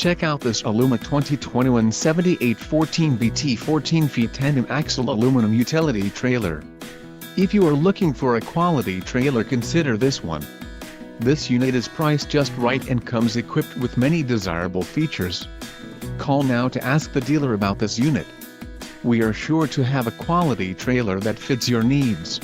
Check out this Aluma 7814BT 14 feet tandem axle aluminum utility trailer. If you are looking for a quality trailer, consider this one. This unit is priced just right and comes equipped with many desirable features. Call now to ask the dealer about this unit. We are sure to have a quality trailer that fits your needs.